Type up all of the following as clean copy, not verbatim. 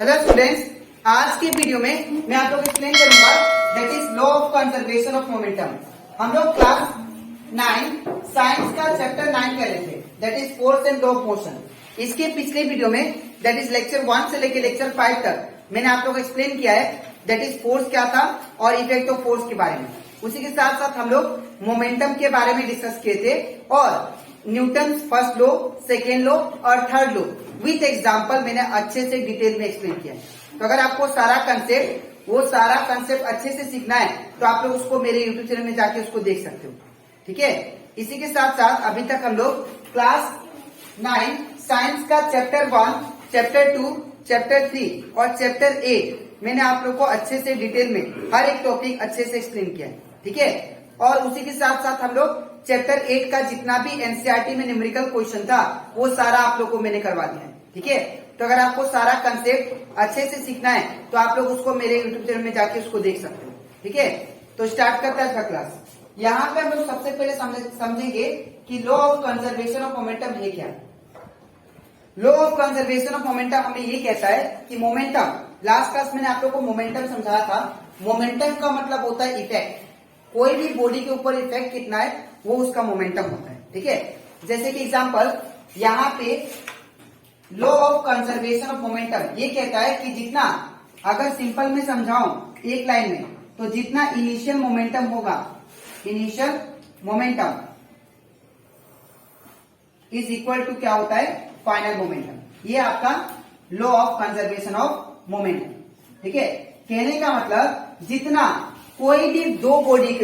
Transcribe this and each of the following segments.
Hello students, आज के video में मैं आप लोग एक्सप्लेन करूंगा that is law of conservation of momentum. हम लोग क्लास 9 साइंस का चैप्टर 9 कर रहे थे, that is force and law of motion. इसके पिछले वीडियो में दैट इज लेक्चर 1 से लेकर लेक्चर 5 तक मैंने आप लोग एक्सप्लेन किया है दैट इज फोर्स क्या था और इफेक्ट ऑफ फोर्स के बारे में। उसी के साथ साथ हम लोग मोमेंटम के बारे में डिस्कस किए थे और Newton first law, second law और थर्ड लॉ विथ एग्जाम्पल मैंने अच्छे से डिटेल में एक्सप्लेन किया है। तो अगर आपको सारा कंसेप्ट अच्छे से सीखना है तो आप लोग उसको मेरे यूट्यूब चैनल में जाके उसको देख सकते हो, ठीक है। इसी के साथ साथ अभी तक हम लोग क्लास 9 साइंस का चैप्टर 1, चैप्टर 2, चैप्टर 3 और चैप्टर 8 मैंने आप लोग को अच्छे से डिटेल में हर एक टॉपिक अच्छे से एक्सप्लेन किया है, ठीक है। और उसी के साथ साथ हम लोग चैप्टर 8 का जितना भी एनसीईआरटी में न्यूमेरिकल क्वेश्चन था वो सारा आप लोग को मैंने करवा दिया है, ठीक है। तो अगर आपको सारा कंसेप्ट अच्छे से सीखना है तो आप लोग उसको मेरे यूट्यूब चैनल में जाके उसको देख सकते हो, ठीक है। तो स्टार्ट करता है क्लास। यहाँ पे हम लोग सबसे पहले समझेंगे कि law of conservation of momentum है क्या। Law of conservation of momentum हमें ये कहता है कि मोमेंटम, लास्ट क्लास मैंने आप लोग को मोमेंटम समझाया था। मोमेंटम का मतलब होता है इफेक्ट, कोई भी बॉडी के ऊपर इफेक्ट कितना है वो उसका मोमेंटम होता है, ठीक है। जैसे कि एग्जांपल यहाँ पे law of conservation of momentum ये कहता है कि जितना, अगर सिंपल में समझाऊं एक लाइन में, तो जितना इनिशियल मोमेंटम होगा, initial momentum is equal to क्या होता है, फाइनल मोमेंटम। ये आपका law of conservation of momentum, ठीक है। कहने का मतलब जितना कोई भी दो बॉडी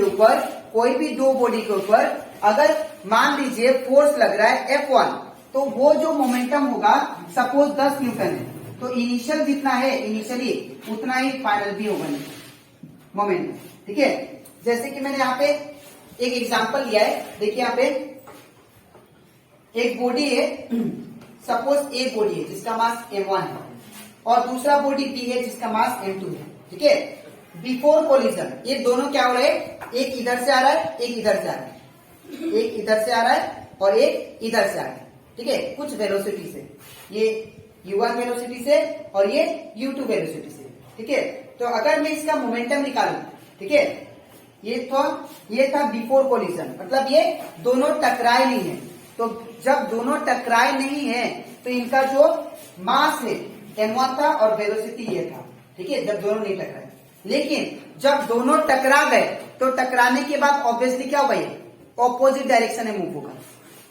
के ऊपर अगर मान लीजिए फोर्स लग रहा है F1, तो वो जो मोमेंटम होगा सपोज 10 न्यूटन है, तो इनिशियल जितना है इनिशियली उतना ही फाइनल भी होगा मोमेंटम, ठीक है। जैसे कि मैंने यहाँ पे एक एग्जांपल लिया है, देखिए यहाँ पे एक बॉडी है, सपोज एक बॉडी है जिसका मास m1 है और दूसरा बॉडी B है जिसका मास m2 है, ठीक है। बिफोर कोलिजन ये दोनों क्या हो रहे हैं, एक इधर से आ रहा है, एक इधर से आ रहा है, एक इधर से आ रहा है और एक इधर से आ रहा है, ठीक है, कुछ वेलोसिटी से, ये u1 वेलोसिटी से और ये u2 वेलोसिटी से, ठीक है। तो अगर मैं इसका मोमेंटम निकालूं, ठीक है, ये था बिफोर कोलिजन, मतलब ये दोनों टकराए नहीं है। तो जब दोनों टकराए नहीं है तो इनका जो मास है m1 था और वेलोसिटी ये था, ठीक है, जब दोनों नहीं टकराए। लेकिन जब दोनों टकरा गए तो टकराने के बाद ऑब्वियसली क्या होगा, ये ऑपोजिट डायरेक्शन में मूव होगा।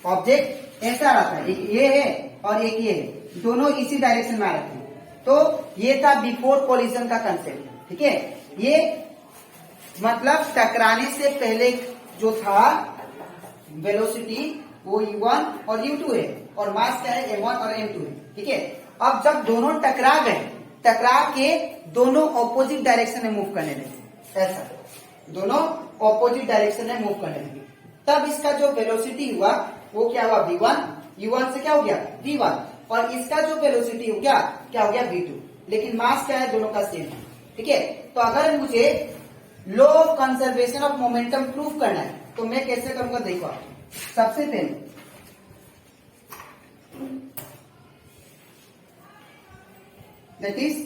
ऑब्जेक्ट ऐसा रहा था, एक ये है और एक ये है, दोनों इसी डायरेक्शन में आ रहे थे। तो ये था बिफोर कोलिजन का कंसेप्ट, ठीक है। ये मतलब टकराने से पहले जो था वेलोसिटी वो u1 और u2 है और मास क्या है m1 और m2 है, ठीक है। अब जब दोनों टकरा गए, टकरा के दोनों ऑपोजिट डायरेक्शन में मूव करने लगे, ऐसा दोनों ऑपोजिट डायरेक्शन में मूव करने लगे, तब इसका जो वेलोसिटी हुआ वो क्या हुआ v1, u1 से क्या हो गया v1 और इसका जो वेलोसिटी हो गया क्या हो गया v2, लेकिन मास क्या है दोनों का सेम है, ठीक है। तो अगर मुझे law of conservation of momentum proof करना है तो मैं कैसे करूंगा, देखो आप सबसे पहले that is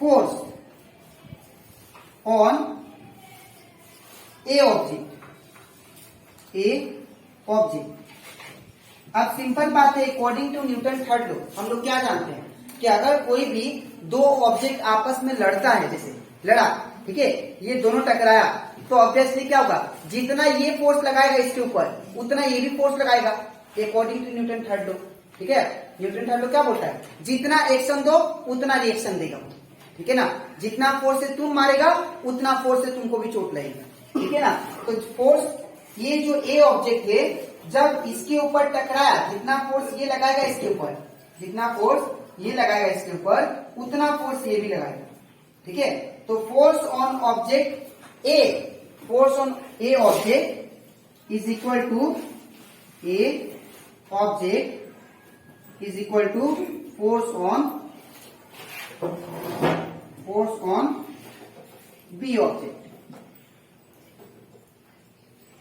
force on A object, अब सिंपल बात है, according to Newton third law हम लोग क्या जानते हैं कि अगर कोई भी दो ऑब्जेक्ट आपस में लड़ता है, जैसे लड़ा, ठीक है, ये दोनों टकराया, तो ऑब्वियसली क्या होगा, जितना ये फोर्स लगाएगा इसके ऊपर उतना ये भी फोर्स लगाएगा, according to Newton third law, ठीक है। न्यूटन थर्ड लॉ क्या बोलता है, जितना एक्शन दो उतना रिएक्शन देगा, ठीक है ना। जितना फोर्स से तुम मारेगा उतना फोर्स से तुमको भी चोट लगेगा, ठीक है ना। तो फोर्स, ये जो ए ऑब्जेक्ट है जब इसके ऊपर टकराया, जितना फोर्स ये लगाएगा इसके ऊपर, जितना फोर्स ये लगाएगा इसके ऊपर उतना फोर्स ये भी लगाएगा, ठीक है। तो force on object A, force on A object is equal to A object is equal to force on B object,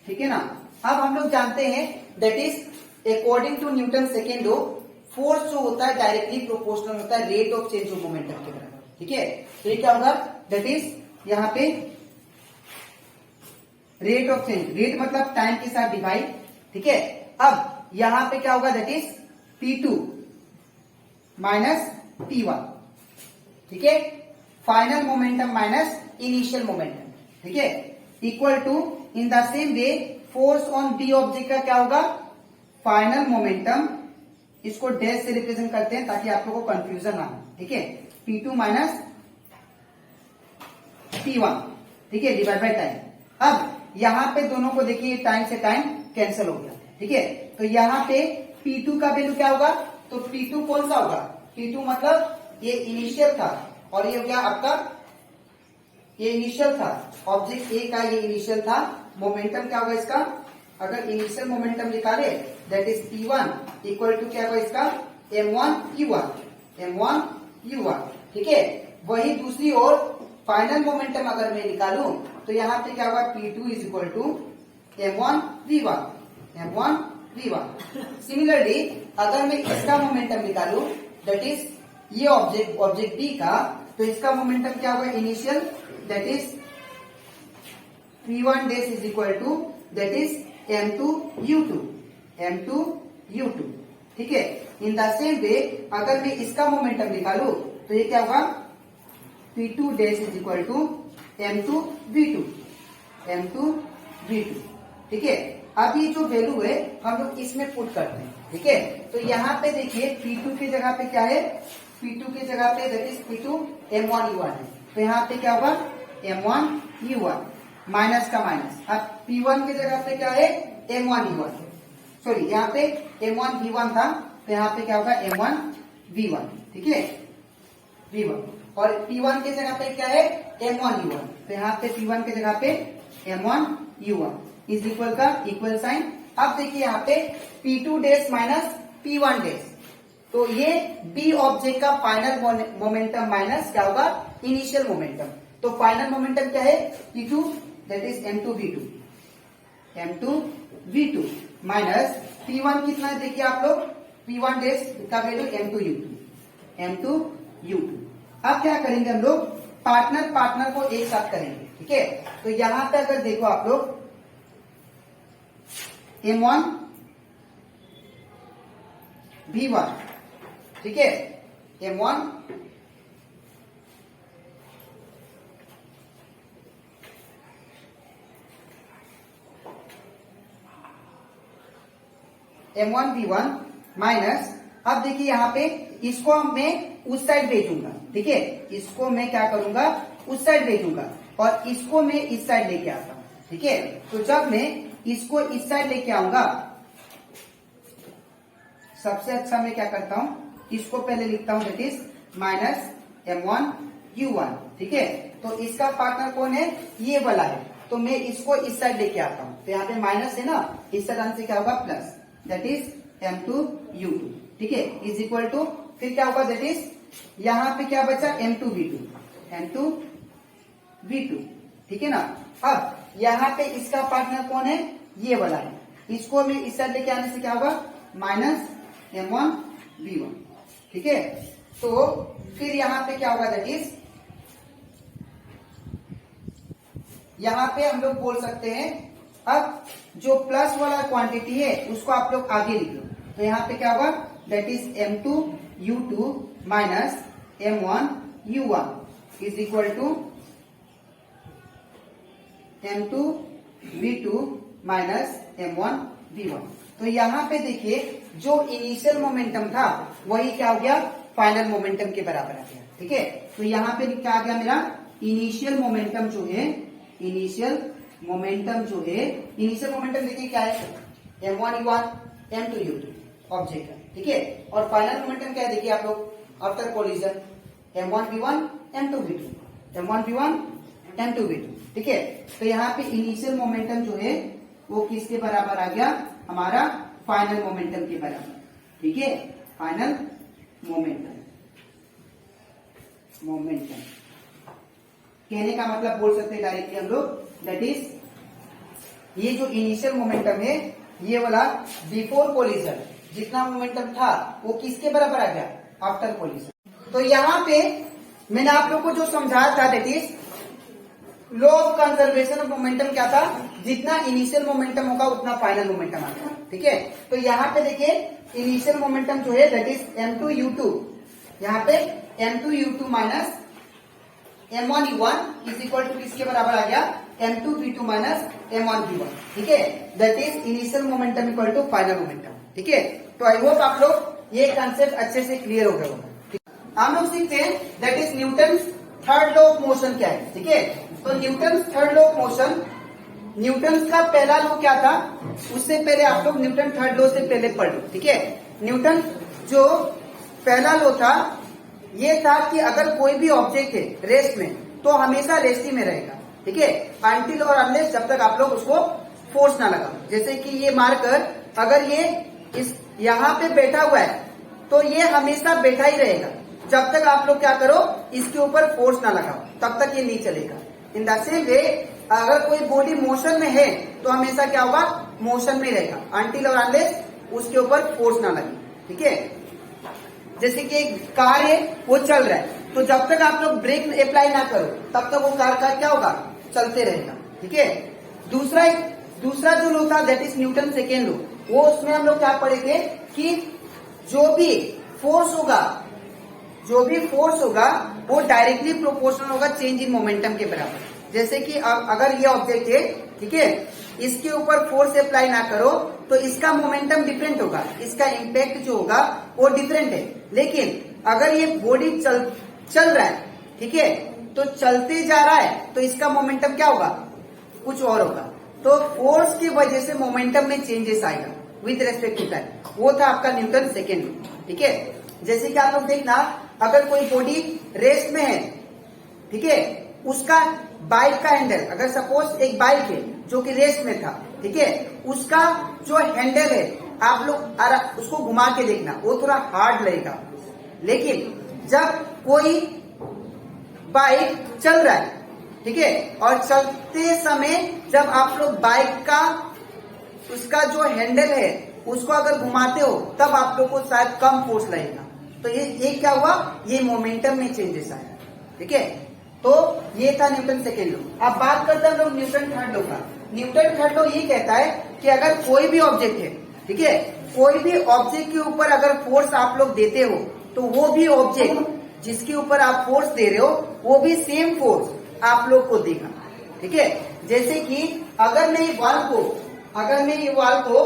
ठीक है ना। अब हम लोग जानते हैं that is according to Newton second law force जो होता है डायरेक्टली प्रोपोर्शनल होता है rate of change of momentum के बराबर, ठीक है। तो ये क्या होगा, दैट इज यहाँ पे रेट ऑफ चेंज, रेट मतलब टाइम के साथ डिवाइड, ठीक है। अब यहां पे क्या होगा, that is P2 minus P1, ठीक है। Final momentum minus initial momentum, ठीक है, equal to in the same way force on B object का क्या होगा, फाइनल मोमेंटम, इसको डैश से रिप्रेजेंट करते हैं ताकि आप लोगों को कंफ्यूजन ना हो, ठीक है। P2 माइनस P1, ठीक है, डिवाइड बाय टाइम। अब यहां पे दोनों को देखिए टाइम से टाइम कैंसिल हो गया, ठीक है। तो यहां पे P2 का वैल्यू क्या होगा, तो P2 कौन सा होगा, P2 मतलब ये इनिशियल था और ये हो गया आपका, ये इनिशियल था, ऑब्जेक्ट ए का ये इनिशियल था। मोमेंटम क्या होगा इसका, अगर इनिशियल मोमेंटम निकाले that is P1 equal to क्या होगा इसका M1 U1, M1 U1, ठीक है। वही दूसरी ओर फाइनल मोमेंटम अगर मैं निकालूं तो यहां पे क्या होगा, P2 is equal to M1 V1, M1 V1। Similarly अगर मैं इसका मोमेंटम निकालूं दैट इज ये ऑब्जेक्ट बी का, तो इसका मोमेंटम क्या होगा initial, that is P1 dash is equal to that is M2 U2, M2 U2, ठीक है। इन द सेम वे अगर मैं इसका मोमेंटम निकालूं तो ये क्या होगा, P2 dash is equal to M2 V2, M2 V2, ठीक है। अब ये जो वैल्यू है हम लोग इसमें पुट करते हैं, ठीक है। तो यहाँ पे देखिए P2 की जगह पे क्या है, P2 की जगह पे that is P2 M1 U1 है, तो यहाँ पे क्या होगा M1 U1 माइनस का माइनस। अब P1 की जगह पे क्या है M1 U1, सॉरी यहाँ पे M1 V1 था, तो यहाँ पे क्या होगा M1 V1, ठीक है, V1। और P1 की जगह पे क्या है M1 U1, तो यहाँ पे P1 की जगह पे M1 U1 इज इक्वल का इक्वल साइन। अब देखिए यहाँ पे P2 dash minus P1 dash, तो ये बी ऑब्जेक्ट का फाइनल मोमेंटम माइनस क्या होगा इनिशियल मोमेंटम। तो फाइनल मोमेंटम क्या है P2 that is M2 V2, M2 V2 minus P1 कितना है देखिए आप लोग, P1 डैश का value M2 U2, M2 U2। अब क्या करेंगे हम लोग, पार्टनर को एक साथ करेंगे, ठीक है। तो यहां पे अगर देखो आप लोग M1 V1, ठीक है, M1 V1 माइनस, अब देखिए यहाँ पे इसको मैं उस साइड भेजूंगा, ठीक है, इसको मैं क्या करूंगा उस साइड भेजूंगा और इसको मैं इस साइड लेके आता हूं, ठीक है। तो जब मैं इसको इस साइड लेके आऊंगा, सबसे अच्छा मैं क्या करता हूं, इसको पहले लिखता हूं that is minus M1 U1, ठीक है। तो इसका पार्टनर कौन है, ये वाला है, तो मैं इसको इस साइड लेके आता हूं, तो यहाँ पे माइनस है ना, इस तरह से क्या होगा plus, that is M2 U2, ठीक है, इज इक्वल टू फिर क्या होगा दैट इज यहाँ पे क्या बचा M2 V2, M2 V2, ठीक है ना। अब यहाँ पे इसका पार्टनर कौन है, ये वाला है, इसको मैं इस साइड लेके आने से क्या होगा माइनस M1 V1, ठीक है। तो फिर यहाँ पे क्या होगा दैट इज, यहाँ पे हम लोग बोल सकते हैं, अब जो प्लस वाला क्वांटिटी है उसको आप लोग आगे लिख लो, तो यहाँ पे क्या होगा that is M2 U2 minus M1 U1 is equal to M2 V2 minus M1 V1। तो यहाँ पे देखिए जो इनिशियल मोमेंटम था वही क्या हो गया फाइनल मोमेंटम के बराबर आ गया, ठीक है। तो यहाँ पे क्या आ गया मेरा इनिशियल मोमेंटम जो है, इनिशियल मोमेंटम देखिए क्या है M1 U1 M2 U2 object है, ठीक है। और फाइनल मोमेंटम क्या है देखिए आप लोग after collision M1 V1 M2 V2, M1 V1 M2 V2, ठीक है। तो यहाँ पे इनिशियल मोमेंटम जो है वो किसके बराबर आ गया, हमारा फाइनल मोमेंटम के बराबर, ठीक है, फाइनल मोमेंटम कहने का मतलब बोल सकते हैं डायरेक्टली हम लोग दैट इज ये जो इनिशियल मोमेंटम है ये वाला बिफोर कोलिजन, जितना मोमेंटम था वो किसके बराबर आ गया, आफ्टर कोलिजन। तो यहाँ पे मैंने आप लोग को जो समझाया था that is law of conservation of momentum क्या था, जितना इनिशियल मोमेंटम होगा उतना फाइनल मोमेंटम आएगा। ठीक है, तो यहाँ पे देखिए इनिशियल मोमेंटम जो है दैट इज m2u2, यहाँ पे m2u2 minus m1u1 is equal to किसके बराबर आ गया, m2v2 माइनस m1v1। ठीक है, that is initial momentum equal to final momentum. ठीक है, तो आई होप आप लोग ये कंसेप्ट अच्छे से क्लियर हो गया होगा। हम लोग सीखते हैं that is Newton third law of motion क्या है। ठीक है, तो Newton third law of motion, Newton का पहला लॉ क्या था, उससे पहले आप लोग न्यूटन थर्ड लॉ से पहले पढ़ लो। ठीक है, न्यूटन जो पहला लॉ था ये था कि अगर कोई भी ऑब्जेक्ट है रेस्ट में तो हमेशा रेस्ट ही में रहेगा। ठीक है, अनटिल और अनलेस, जब तक आप लोग उसको फोर्स ना लगाओ। जैसे कि ये मार्कर अगर ये इस यहाँ पे बैठा हुआ है तो ये हमेशा बैठा ही रहेगा, जब तक आप लोग क्या करो इसके ऊपर फोर्स ना लगाओ तब तक ये नहीं चलेगा। इन द सेम वे अगर कोई बॉडी मोशन में है तो हमेशा क्या होगा, मोशन में रहेगा अनटिल और अनलेस उसके ऊपर फोर्स ना लगे। ठीक है, जैसे कि एक कार है वो चल रहा है तो जब तक आप लोग ब्रेक अप्लाई ना करो तब तक वो कार का क्या होगा, चलते रहेगा। ठीक है, दूसरा जो लॉ था that is Newton second law, वो उसमें हम लोग क्या पढ़े थे कि जो भी फोर्स होगा वो डायरेक्टली प्रोपोर्शनल होगा चेंज इन मोमेंटम के बराबर। जैसे कि अगर ये ऑब्जेक्ट है, ठीक है, इसके ऊपर फोर्स अप्लाई ना करो तो इसका मोमेंटम डिफरेंट होगा, इसका इम्पैक्ट जो होगा वो डिफरेंट है। लेकिन अगर ये बॉडी चल रहा है, ठीक है, तो चलते जा रहा है तो इसका मोमेंटम क्या होगा, कुछ और होगा। तो फोर्स की वजह से मोमेंटम में चेंजेस आएगा विद रेस्पेक्ट टू टाइम, वो था आपका न्यूटन सेकेंड लॉ। ठीक है, जैसे कि आप लोग देखना अगर कोई बॉडी रेस्ट में है, ठीक है, उसका बाइक का हैंडल, अगर सपोज एक बाइक है जो कि रेस्ट में था, ठीक है, उसका जो हैंडल है आप लोग उसको घुमा के देखना, वो थोड़ा हार्ड लगेगा। लेकिन जब कोई बाइक चल रहा है, ठीक है, और चलते समय जब आप लोग बाइक का उसका जो हैंडल है उसको अगर घुमाते हो तब आप लोग को शायद कम फोर्स लगेगा। तो ये क्या हुआ, ये मोमेंटम में चेंजेस आया। ठीक है, तो ये था न्यूटन सेकेंड लॉ। अब बात करते हैं लोग न्यूटन थर्ड लॉ का। न्यूटन थर्ड लॉ ये कहता है कि अगर कोई भी ऑब्जेक्ट है, ठीक है, कोई भी ऑब्जेक्ट के ऊपर अगर फोर्स आप लोग देते हो तो वो भी ऑब्जेक्ट जिसके ऊपर आप फोर्स दे रहे हो वो भी सेम फोर्स आप लोग को देगा। ठीक है, जैसे कि अगर मैं ये वाल को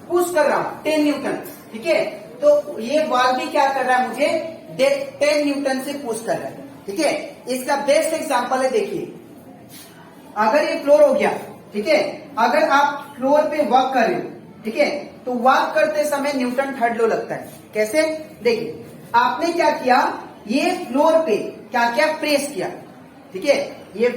पुश कर रहा हूं 10 न्यूटन, ठीक है, तो ये वाल भी क्या कर रहा है, मुझे 10 न्यूटन से पुश कर रहा है। ठीक है, इसका बेस्ट एग्जांपल है, देखिए अगर ये फ्लोर हो गया, ठीक है, अगर आप फ्लोर पे वॉक कर रहे हो, ठीक है, तो वॉक करते समय न्यूटन थर्ड लॉ लगता है। कैसे, देखिए आपने क्या किया, ये फ्लोर पे क्या क्या प्रेस किया, ठीक है, ये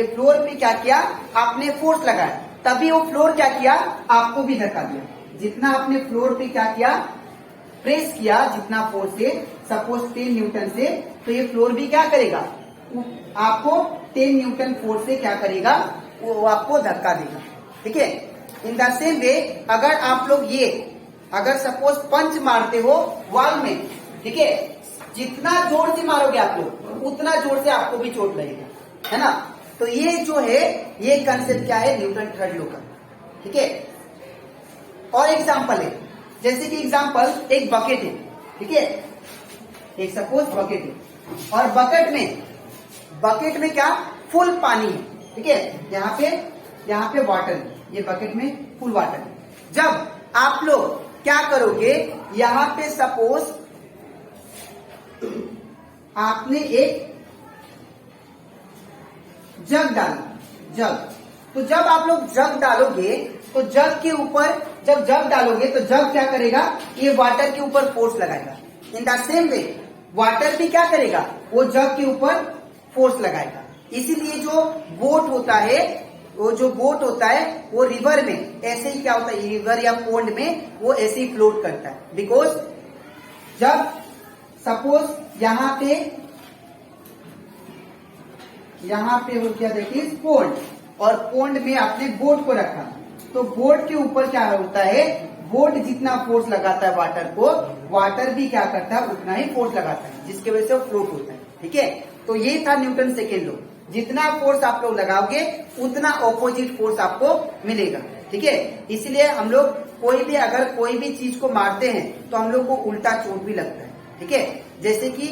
फ्लोर पे क्या किया, आपने फोर्स लगाया, तभी वो फ्लोर क्या किया, आपको भी धक्का दिया। जितना आपने फ्लोर पे क्या किया, प्रेस किया, जितना फोर्स से, सपोज 10 न्यूटन से, तो ये फ्लोर भी क्या करेगा, आपको 10 न्यूटन फोर्स से क्या करेगा, वो आपको धक्का देगा। ठीक है, इन द सेम वे अगर आप लोग अगर सपोज पंच मारते हो वॉल में, ठीक है, जितना जोर से मारोगे आप लोग उतना जोर से आपको भी चोट लगेगा, है ना। तो ये जो है ये कंसेप्ट क्या है, न्यूटन थर्ड लॉ का। ठीक है, और एग्जांपल है, जैसे कि एग्जांपल एक बकेट है, ठीक है, एक सपोज बकेट है और बकेट में क्या, फुल पानी है, ठीक है, यहाँ पे वाटर है, ये बकेट में फुल वाटर है। जब आप लोग क्या करोगे, यहाँ पे सपोज आपने एक जग डाला, तो जब आप लोग जग डालोगे तो जग के ऊपर जब जग डालोगे तो जग क्या करेगा, ये वाटर के ऊपर फोर्स लगाएगा। इन द सेम वे वाटर भी क्या करेगा, वो जग के ऊपर फोर्स लगाएगा। इसीलिए जो बोट होता है वो रिवर में ऐसे ही क्या होता है, रिवर या पोंड में वो ऐसे ही फ्लोट करता है। बिकॉज जब सपोज यहाँ पे हो गया देखिए पोंड, और पोंड में आपने बोट को रखा, तो बोट के ऊपर क्या होता है, बोट जितना फोर्स लगाता है वाटर को, वाटर भी क्या करता है उतना ही फोर्स लगाता है, जिसकी वजह से वो फ्लोट होता है। ठीक है, तो ये था न्यूटन सेकेंड लॉ, जितना फोर्स आप लोग लगाओगे उतना ऑपोजिट फोर्स आपको मिलेगा। ठीक है, इसलिए हम लोग कोई भी अगर कोई भी चीज को मारते हैं तो हम लोग को उल्टा चोट भी लगता है। ठीक है, जैसे कि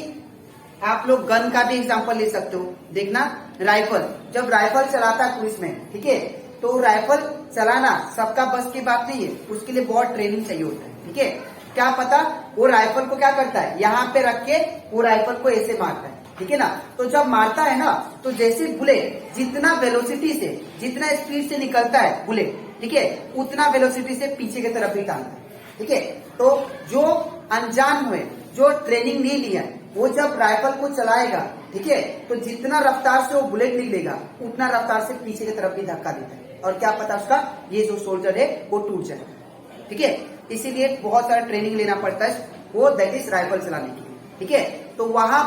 आप लोग गन का भी एग्जांपल ले सकते हो। देखना, राइफल, जब राइफल चलाता है पुलिसमैन, ठीक है, तो राइफल चलाना सबका बस की बात नहीं है, उसके लिए बहुत ट्रेनिंग चाहिए होता है। ठीक है, क्या पता वो राइफल को क्या करता है, यहाँ पे रख के वो राइफल को ऐसे मारता है। ठीक है ना, तो जब मारता है ना, तो जैसे बुलेट जितना वेलोसिटी से, जितना स्पीड से निकलता है बुलेट, ठीक है, उतना वेलोसिटी से पीछे की तरफ भी टांगता है। ठीक है, तो जो अनजान हुए, जो ट्रेनिंग नहीं लिया, वो जब राइफल को चलाएगा, ठीक है, तो जितना रफ्तार से वो बुलेट निकलेगा उतना रफ्तार से पीछे की तरफ भी धक्का देता है, और क्या पता उसका ये जो सोल्जर है वो टूट जाए। ठीक है, इसीलिए बहुत सारा ट्रेनिंग लेना पड़ता है वो, दैट इज राइफल चलाने के लिए। ठीक है, तो वहां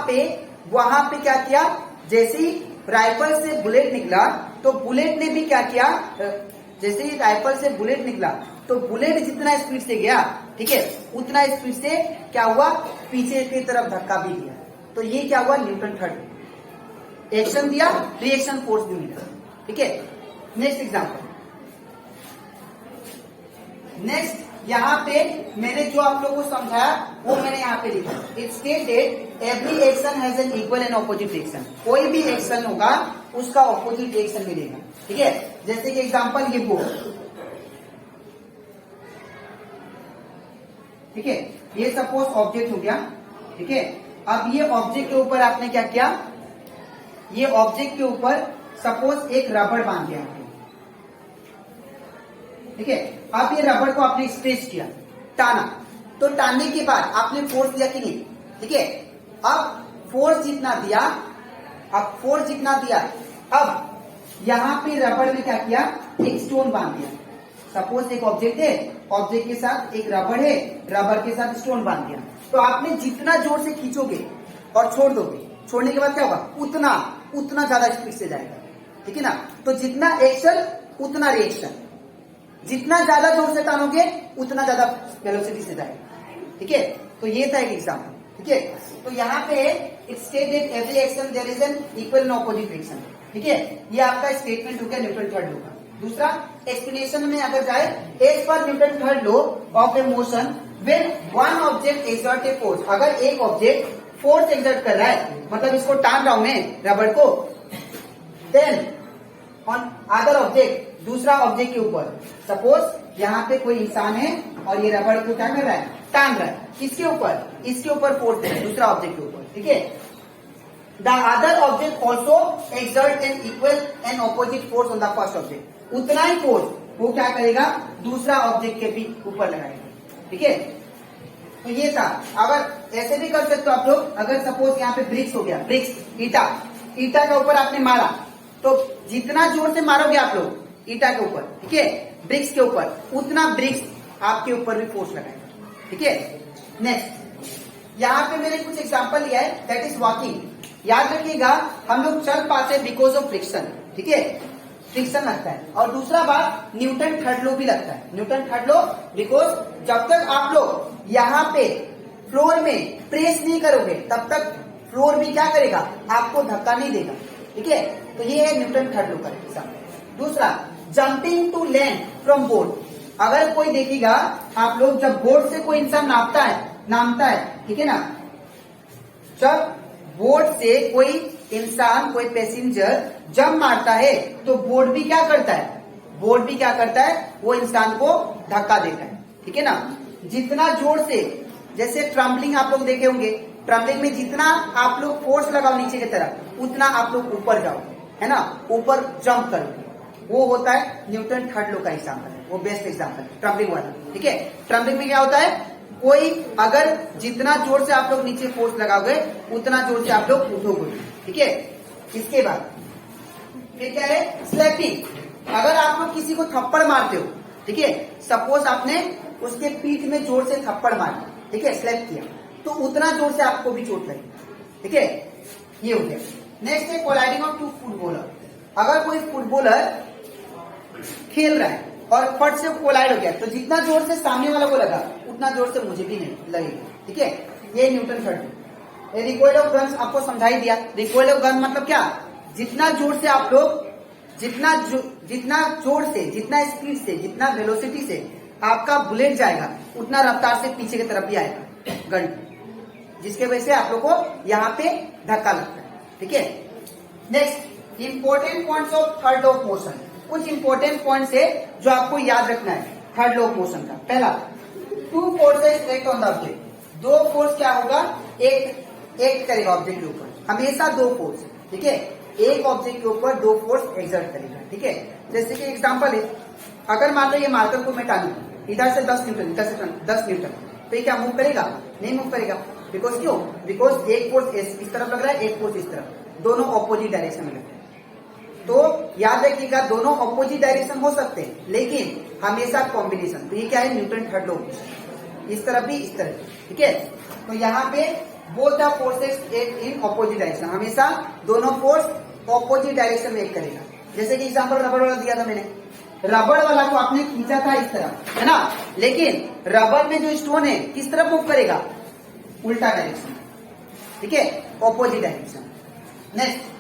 पे क्या किया, जैसे ही राइफल से बुलेट निकला तो बुलेट ने भी क्या किया, जैसे ही राइफल से बुलेट निकला तो बुलेट जितना स्पीड से गया, ठीक है, उतना स्पीड से क्या हुआ, पीछे की तरफ धक्का भी दिया। तो ये क्या हुआ, न्यूटन थर्ड, एक्शन दिया, रिएक्शन फोर्स भी मिला। ठीक है, नेक्स्ट एग्जांपल, नेक्स्ट यहाँ पे मैंने जो आप लोगों को समझाया वो मैंने यहाँ पे लिखा, it stated every action has an equal and opposite reaction. कोई भी एक्शन होगा उसका ऑपोजिट रिएक्शन मिलेगा। ठीक है, जैसे कि एग्जांपल ये बोर्ड, ठीक है, ये सपोज ऑब्जेक्ट हो गया। ठीक है, अब ये ऑब्जेक्ट के ऊपर आपने क्या किया, ये ऑब्जेक्ट के ऊपर सपोज एक रबड़ बांध दिया। ठीक है, अब ये रबड़ को आपने स्ट्रेच किया, टाना, तो टानने के बाद आपने फोर्स दिया कि नहीं। ठीक है, अब फोर्स जितना दिया, अब यहां पे रबड़ में क्या किया, एक स्टोन बांध दिया। सपोज एक ऑब्जेक्ट है, ऑब्जेक्ट के साथ एक रबड़ है, रबड़ के साथ स्टोन बांध दिया, तो आपने जितना जोर से खींचोगे और छोड़ दोगे, छोड़ने के बाद क्या होगा, उतना ज्यादा स्पीड से जाएगा। ठीक है ना, तो जितना एक्शन उतना रिएक्शन, जितना ज्यादा जोर से टानोगे उतना ज्यादा वेलोसिटी से जाएगा। ठीक है, तो ये था एक एग्जांपल। ठीक है, तो यहाँ पे it stated every action there is an equal and opposite reaction. ठीक है, ये आपका स्टेटमेंट हो गया न्यूटन थर्ड लॉ का। दूसरा एक्सप्लेनेशन में अगर जाए, as per Newton third law of a motion, when one object exert a force, अगर एक ऑब्जेक्ट फोर्स एक्सर्ट कर रहा है, मतलब इसको टान रहा हूं मैं रबड़ को, देन ऑन अदर ऑब्जेक्ट, दूसरा ऑब्जेक्ट के ऊपर, सपोज यहाँ पे कोई इंसान है और ये रबड़ को क्या कर रहा है, टान रहा है, किसके ऊपर, इसके ऊपर फोर्स है, दूसरा ऑब्जेक्ट के ऊपर। ठीक है, the other object also exert an equal and opposite force on the first object, उतना ही फोर्स वो क्या करेगा, दूसरा ऑब्जेक्ट के भी ऊपर लगाएगा। ठीक है, तो ये था। अगर ऐसे भी कर सकते हो आप लोग, अगर सपोज यहाँ पे ब्रिक्स हो गया, ब्रिक्स, ईटा के ऊपर आपने मारा, तो जितना जोर से मारोगे आप लोग ईटा के ऊपर, ठीक है, ब्रिक्स के ऊपर, उतना ब्रिक्स आपके ऊपर भी फोर्स लगाएगा। ठीक है, नेक्स्ट यहाँ पे मैंने कुछ एग्जांपल लिया है, दैट इज वॉकिंग। याद रखिएगा, हम लोग चल पाते बिकॉज ऑफ फ्रिक्शन। ठीक है, फ्रिक्शन लगता है। और दूसरा बात, न्यूटन थर्ड लॉ भी लगता है। न्यूटन थर्ड लॉ बिकॉज जब तक आप लोग यहाँ पे फ्लोर में प्रेस नहीं करोगे तब तक फ्लोर भी क्या करेगा, आपको धक्का नहीं देगा। ठीक है, तो ये है न्यूटन थर्ड लॉ का एग्जांपल। दूसरा, jumping to land from board. अगर कोई देखेगा, आप लोग जब बोर्ड से कोई इंसान नामता है, ठीक है ना, जब बोर्ड से कोई इंसान, कोई पैसेंजर जंप मारता है तो बोर्ड भी क्या करता है, वो इंसान को धक्का देता है। ठीक है ना, जितना जोर से, जैसे ट्रम्पलिंग आप लोग देखे होंगे, ट्रम्पलिंग में जितना आप लोग फोर्स लगाओ नीचे की तरफ, उतना आप लोग ऊपर जाओ, है ना, ऊपर जंप करोगे, वो होता है न्यूटन थर्ड लॉ का एग्जांपल है, वो बेस्ट एग्जांपल है ट्रम्पलिंग वाला। ठीक है, ट्रम्पलिंग में क्या होता है, कोई अगर जितना जोर से आप लोग नीचे फोर्स लगाओगे उतना जोर से आप लोग उठोगे। ठीक है, इसके बाद फिर क्या है, स्लैपिंग। अगर आप लोग किसी को थप्पड़ मारते हो, ठीक है, सपोज आपने उसके पीठ में जोर से थप्पड़ मारा, ठीक है, स्लैप किया, तो उतना जोर से आपको भी चोट लगेगी। ठीक है, ये हो गया। नेक्स्ट है कोलाइडिंग ऑफ टू फुटबॉलर। अगर कोई फुटबॉलर खेल रहा है, और फट से कोलाइड हो गया, तो जितना जोर से सामने वाला को लगा उतना जोर से मुझे भी नहीं लगेगा। ठीक है, ये Newton third law. Recoil of gun आपको समझा ही दिया। रिकॉइल ऑफ गन मतलब क्या, जितना जोर से आप लोग जितना जोर से, जितना स्पीड से, जितना वेलोसिटी से आपका बुलेट जाएगा उतना रफ्तार से पीछे की तरफ भी आएगा गन, जिसके वजह से आप लोग को यहाँ पे धक्का लगता है। ठीक है, next important points of third law of motion. कुछ इंपॉर्टेंट पॉइंट्स है जो आपको याद रखना है थर्ड लॉ ऑफ मोशन का। पहला, two forces act on the object. दो फोर्स क्या होगा, एक करेगा ऑब्जेक्ट के ऊपर, हमेशा दो फोर्स। ठीक है, एक ऑब्जेक्ट के ऊपर दो फोर्स एक्सर्ट करेगा। ठीक है, जैसे कि एग्जांपल है, अगर मान लो ये मार्कर को मैं टानू इधर से 10 न्यूटन, इधर से 10 न्यूटन, तो ये क्या मूव करेगा, नहीं मूव करेगा। बिकॉज क्यों, बिकॉज एक फोर्स इस तरफ लग रहा है, एक फोर्स इस तरफ, दोनों ऑपोजिट डायरेक्शन में लग रहे हैं। तो याद रखिएगा दोनों ऑपोजिट डायरेक्शन हो सकते हैं लेकिन हमेशा कॉम्बिनेशन। तो ये क्या है, न्यूटन थर्ड लॉ, इस तरफ भी इस तरफ। ठीक है, तो यहाँ पे both the forces act in opposite direction, हमेशा दोनों फोर्स ऑपोजिट डायरेक्शन में एक्ट करेगा। जैसे कि एग्जांपल रबड़ वाला दिया था मैंने, रबड़ वाला को आपने खींचा था इस तरफ, है ना, लेकिन रबड़ में जो स्टोन है किस तरफ मूव करेगा, उल्टा डायरेक्शन। ठीक है, opposite direction. Next,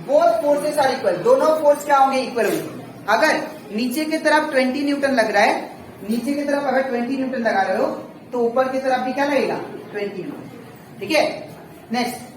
both forces are equal. दोनों फोर्स क्या होंगे, इक्वल होंगे। अगर नीचे की तरफ 20 न्यूटन लग रहा है, नीचे की तरफ अगर 20 न्यूटन लगा रहे हो तो ऊपर की तरफ भी क्या लगेगा, 20 न्यूटन। ठीक है, नेक्स्ट,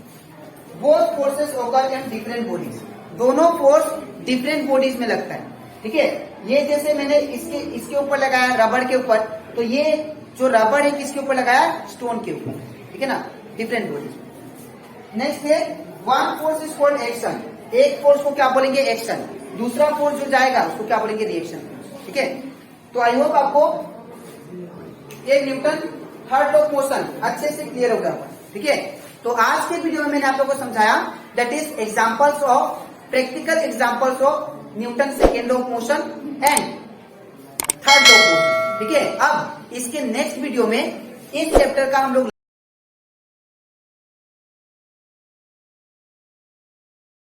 बोथ फोर्सेस ओकर इन डिफरेंट बॉडीज। दोनों फोर्स डिफरेंट बॉडीज में लगता है। ठीक है, ये जैसे मैंने इसके ऊपर लगाया रबड़ के ऊपर, तो ये जो रबड़ है किसके ऊपर लगाया, स्टोन के ऊपर। ठीक है ना, डिफरेंट बॉडीज। नेक्स्ट है one force is called action. एक फोर्स को क्या बोलेंगे, एक्शन। दूसरा फोर्स जो जाएगा उसको क्या बोलेंगे, रिएक्शन। ठीक है, तो आई होप आपको ये Newton third law of motion अच्छे से क्लियर हो गया। ठीक है, तो आज के वीडियो में मैंने आप लोगों को समझाया that is examples of practical examples of Newton second law of motion and third law of motion. ठीक है, अब इसके नेक्स्ट वीडियो में इस चैप्टर का हम लोग